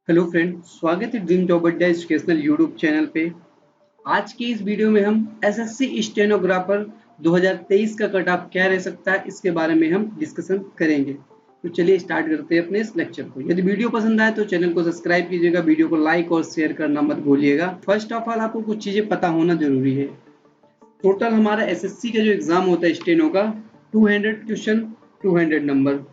Hello friend, स्वागत है dream job अड्डा एजुकेशनल यूट्यूब चैनल पे। आज की इस वीडियो में हम एसएससी स्टेनोग्राफर 2023 का कट ऑफ क्या रह सकता है इसके बारे में हम डिस्कशन करेंगे। तो चलिए स्टार्ट करते हैं अपने इस लेक्चर को। यदि वीडियो पसंद आए तो चैनल को सब्सक्राइब कीजिएगा, वीडियो को लाइक और शेयर करना मत भूलिएगा। फर्स्ट ऑफ ऑल आपको कुछ चीजें पता होना जरूरी है। टोटल हमारा एसएससी का जो एग्जाम होता है स्टेनो का 200 क्वेश्चन 200 नंबर,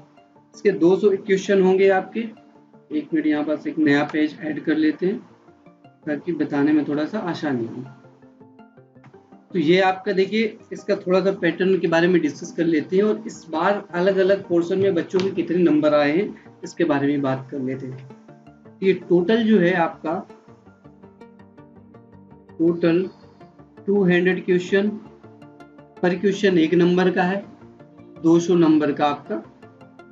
इसके 200 क्वेश्चन होंगे आपके। एक मिनट, यहाँ पास एक नया पेज ऐड कर लेते हैं ताकि बताने में थोड़ा सा आसानी हो। तो ये आपका देखिए, इसका थोड़ा सा पैटर्न के बारे में डिस्कस कर लेते हैं और इस बार अलग अलग पोर्शन में बच्चों के कितने नंबर आए हैं इसके बारे में बात कर लेते हैं। ये टोटल जो है आपका टोटल 200 क्वेश्चन, पर क्वेश्चन 1 नंबर का है, 200 नंबर का आपका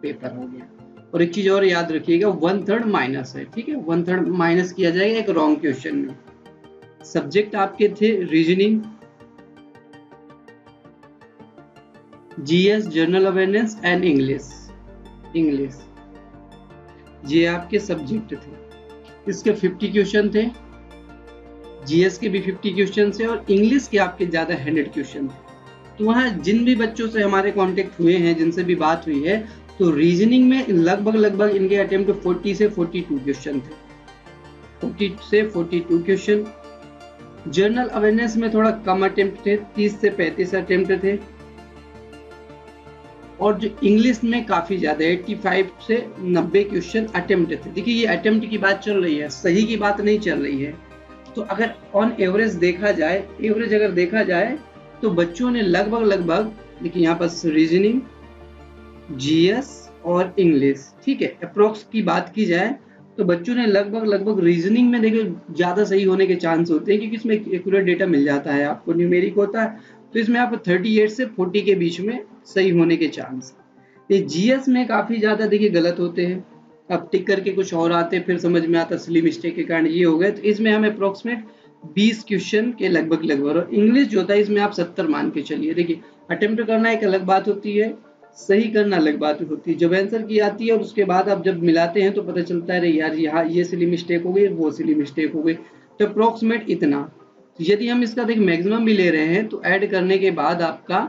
पेपर हो गया। और एक चीज और याद रखिएगा, 1/3 माइनस है, ठीक है, 1/3 माइनस किया जाएगा एक रॉन्ग क्वेश्चन में। सब्जेक्ट आपके थे reasoning, GS, general awareness and English. ये आपके सब्जेक्ट थे। इसके 50 क्वेश्चन थे, जीएस के भी 50 क्वेश्चन थे और इंग्लिश के आपके ज्यादा 100 क्वेश्चन थे। तो वहाँ जिन भी बच्चों से हमारे कांटेक्ट हुए हैं, जिनसे भी बात हुई है, तो रीजनिंग में लगभग इनके अटेम्प्ट 40 से 42 क्वेश्चन थे, 40 से 42 क्वेश्चन। जनरल अवेयरनेस में थोड़ा कम अटेम्प्ट थे, 30 से 35 अटेम्प्ट थे। और जो इंग्लिश में काफी ज्यादा 85 से 90 क्वेश्चन अटेम्प्ट थे। देखिए ये अटेम्प्ट की बात चल रही है, सही की बात नहीं चल रही है। तो अगर ऑन एवरेज देखा जाए, तो बच्चों ने लगभग देखिए यहाँ पर रीजनिंग, जीएस और इंग्लिश, ठीक है, अप्रोक्स की बात की जाए तो बच्चों ने लगभग रीजनिंग में देखिए ज्यादा सही होने के चांस होते हैं, क्योंकि इसमें एक्यूरेट डेटा मिल जाता है आपको, न्यूमेरिक होता है, तो इसमें आप 38 से 40 के बीच में सही होने के चांस। ये जीएस में काफी ज्यादा देखिए गलत होते हैं, अब टिक करके कुछ और आते हैं, फिर समझ में आता सिली मिस्टेक के कारण ये हो गए। तो इसमें हम अप्रोक्सीमेट 20 क्वेश्चन के लगभग और इंग्लिश जो होता है इसमें आप 70 मान के चलिए। देखिए अटेम्प्ट करना एक अलग बात होती है, सही करना अलग बात होती है। जब आंसर की आती है और उसके बाद आप जब मिलाते हैं तो पता चलता है अरे यार यहाँ ये सिली मिस्टेक हो गई, वो सिली मिस्टेक हो गई। तो अप्रोक्सीमेट इतना। तो यदि हम इसका देख मैक्सिमम भी ले रहे हैं तो ऐड करने के बाद आपका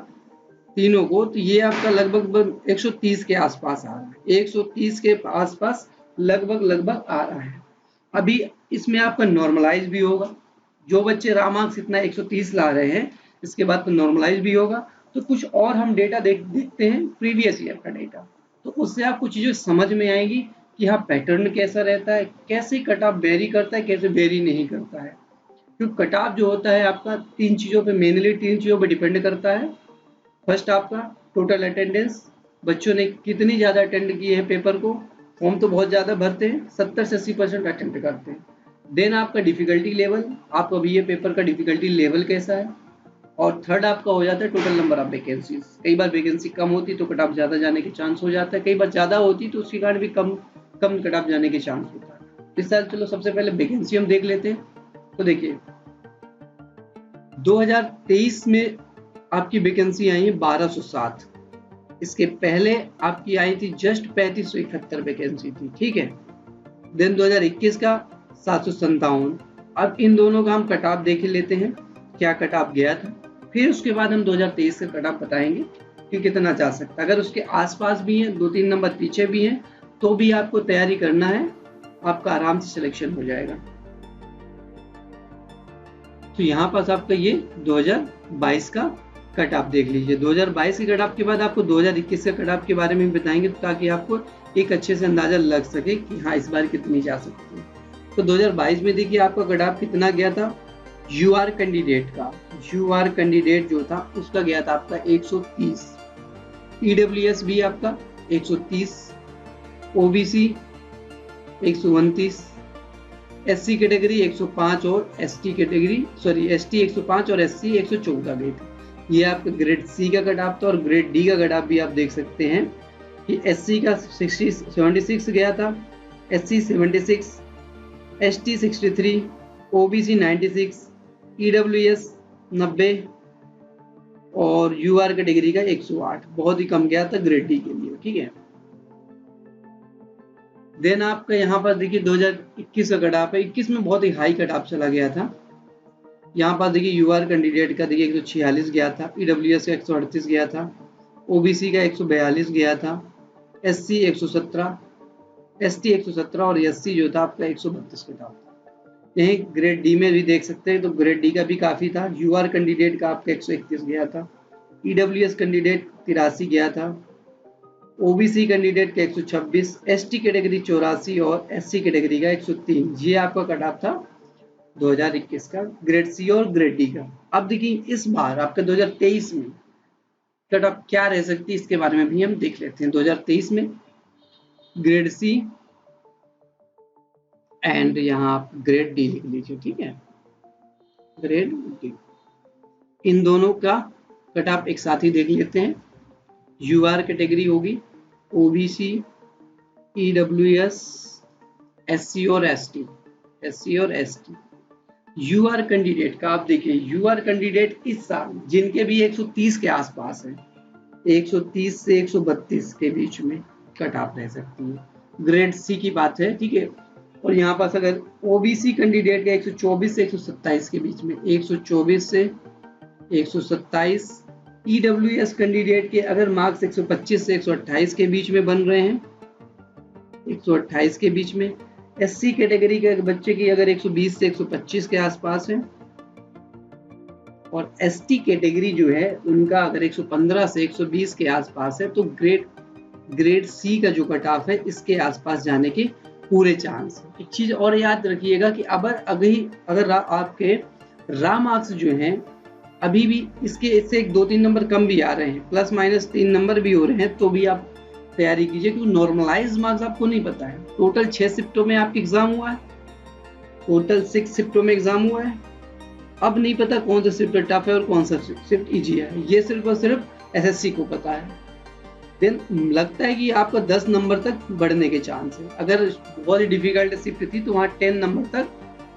तीनों को, तो ये आपका लगभग 130 के आसपास आ रहा है, 130 के आसपास लगभग आ रहा है। अभी इसमें आपका नॉर्मलाइज भी होगा, जो बच्चे रामार्क्स इतना 130 ला रहे हैं इसके बाद तो नॉर्मलाइज भी होगा। तो कुछ और हम डेटा देखते हैं, प्रीवियस ईयर का डेटा, तो उससे आपको चीजें समझ में आएंगी कि हाँ पैटर्न कैसा रहता है, कैसे कट ऑफ वेरी करता है, कैसे वेरी नहीं करता है। क्योंकि कट ऑफ जो होता है आपका 3 चीजों पे, मेनली 3 चीजों पे डिपेंड करता है। फर्स्ट आपका टोटल अटेंडेंस, बच्चों ने कितनी ज्यादा अटेंड किए हैं पेपर को, फॉर्म तो बहुत ज्यादा भरते हैं, 70 से 80% अटेम्प्ट करते हैं। देन आपका डिफिकल्टी लेवल, आपका अभी ये पेपर का डिफिकल्टी लेवल कैसा है। और थर्ड आपका हो जाता है टोटल नंबर ऑफ वैकेंसीज। कई बार वैकेंसी कम होती तो कट ऑफ ज्यादा जाने के चांस हो जाता है, कई बार ज्यादा होती तो उसके कारण भी कम कट ऑफ जाने के चांस होता है। इस साल चलो सबसे पहले वैकेंसी हम देख लेते हैं। तो देखिए 2023 में आपकी वैकेंसी आई है 1207, इसके पहले आपकी आई थी जस्ट 3571 वैकेंसी थी, ठीक है। देन 2021 का 757। अब इन दोनों का हम कट ऑफ देख लेते हैं, क्या कट ऑफ गया था, फिर उसके बाद हम 2023 का कट ऑफ बताएंगे कि कितना जा सकता है। अगर उसके आसपास भी हैं, 2-3 नंबर पीछे भी हैं, तो भी आपको तैयारी करना है, आपका आराम से सिलेक्शन हो जाएगा। तो यहाँ पास आपका ये 2022 का कट ऑफ देख लीजिए। 2022 के कट ऑफ के बाद आपको 2021 के कट ऑफ के बारे में बताएंगे, ताकि आपको एक अच्छे से अंदाजा लग सके कि हाँ इस बार कितनी जा सकती है। तो 2022 में देखिए आपका कट ऑफ कितना गया था, यूआर कैंडिडेट का, यूआर कैंडिडेट जो था उसका गया था आपका 130, ईडब्ल्यूएस भी आपका 130, ओबीसी 129, एससी कैटेगरी 105 और एसटी कैटेगरी एसटी 105 और एससी 114 गए थे। ये आपका ग्रेड सी का कट ऑफ था। और ग्रेड डी का कट ऑफ भी आप देख सकते हैं कि एससी का 76 गया था, एससी 76, एसटी 63, ओबीसी 96, ईडब्ल्यूएस 90 और यूआर कैटेगरी का 108, बहुत ही कम गया था ग्रेड डी के लिए, ठीक है। देन आपका यहाँ पर देखिए 2021 का कट ऑफ है। 21 में बहुत ही हाई कट ऑफ चला गया था। यहाँ पर देखिए यूआर कैंडिडेट का देखिए 146 गया था, ईडब्ल्यूएस का 138 गया था, ओबीसी का 142 गया था, एससी 117, एसटी 117 और एससी जो था आपका 132 कट ऑफ था। यहीं ग्रेड डी में भी देख सकते हैं, तो ग्रेड डी का भी काफी था। यूआर कैंडिडेट का आपका 131 गया था, ईडब्ल्यूएस कैंडिडेट 83 गया था, ओबीसी कैंडिडेट का 126, एसटी कैटेगरी 84 और एससी कैटेगरी का 103। ये आपका कट ऑफ था 2021 का ग्रेड सी और ग्रेड डी का। अब देखिए इस बार आपका 2023 में कट ऑफ क्या रह सकती है, इसके बारे में भी हम देख लेते हैं। 2023 में ग्रेड सी एंड यहाँ आप ग्रेड डी लिख लीजिए, ठीक है, ग्रेड डी, इन दोनों का कट ऑफ एक साथ ही देख लेते हैं। यूआर कैटेगरी होगी ओबीसी, ईडब्ल्यूएस, एससी और एसटी, एससी और एसटी। यूआर कैंडिडेट का आप देखिए, यूआर कैंडिडेट इस साल जिनके भी 130 के आसपास है, 130 से 132 के बीच में कट ऑफ रह सकती है, ग्रेड सी की बात है, ठीक है। और यहाँ पास अगर ओबीसी कैंडिडेट का 124 से 127 के बीच में, 124 से 127, ईडब्ल्यूएस कैंडिडेट के अगर मार्क्स 125 से 128 के बीच में बन रहे हैं, 128 के बीच में, एससी कैटेगरी के बच्चे की अगर 120 से 125 के आसपास है, और एसटी कैटेगरी जो है उनका अगर 115 से 120 के आसपास है, तो ग्रेड सी का जो कट ऑफ है इसके आसपास जाने के पूरे चांस है। एक चीज और याद रखिएगा कि अगर आपके रा मार्क्स जो हैं अभी भी इससे 1-2-3 नंबर कम भी आ रहे हैं, प्लस माइनस 3 नंबर भी हो रहे हैं, तो भी आप तैयारी कीजिए, क्योंकि नॉर्मलाइज मार्क्स आपको नहीं पता है। टोटल 6 शिफ्टों में आपका एग्जाम हुआ है, टोटल 6 शिफ्टों में एग्जाम हुआ है। अब नहीं पता कौन सा शिफ्ट टफ है और कौन सा शिफ्ट इजी है, ये सिर्फ और सिर्फ एसएससी को पता है। देन लगता है कि आपका 10 नंबर तक बढ़ने के चांस है। अगर बहुत ही डिफिकल्ट शिफ्ट थी तो वहाँ 10 नंबर तक,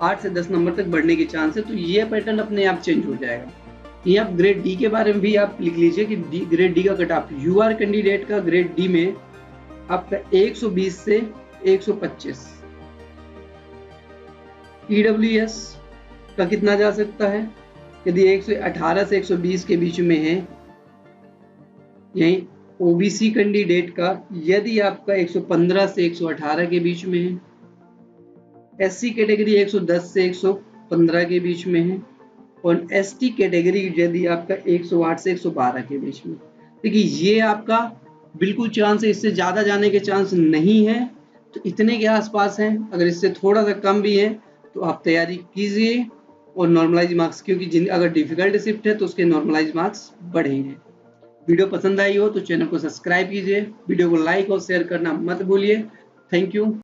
8 से 10 नंबर तक बढ़ने के चांस है, तो ये पैटर्न अपने आप चेंज हो जाएगा। ये आप ग्रेड डी के बारे में भी आप लिख लीजिए कि ग्रेड डी का कट ऑफ यूआर कैंडिडेट का ग्रेड डी में आपका 120 से 125, ईडब्ल्यूएस का कितना जा सकता है, यदि 118 से 120 के बीच में है। यही ओबीसी कैंडिडेट का यदि आपका 115 से 118 के बीच में है, एससी कैटेगरी 110 से 115 के बीच में है, और एसटी कैटेगरी यदि आपका 108 से 112 के बीच में। देखिए ये आपका बिल्कुल चांस है, इससे ज्यादा जाने के चांस नहीं है, तो इतने के आसपास है। अगर इससे थोड़ा सा कम भी है तो आप तैयारी कीजिए, और नॉर्मलाइज मार्क्स, क्योंकि अगर डिफिकल्ट शिफ्ट है तो उसके नॉर्मलाइज मार्क्स बढ़ेंगे। वीडियो पसंद आई हो तो चैनल को सब्सक्राइब कीजिए, वीडियो को लाइक और शेयर करना मत भूलिए। Thank you.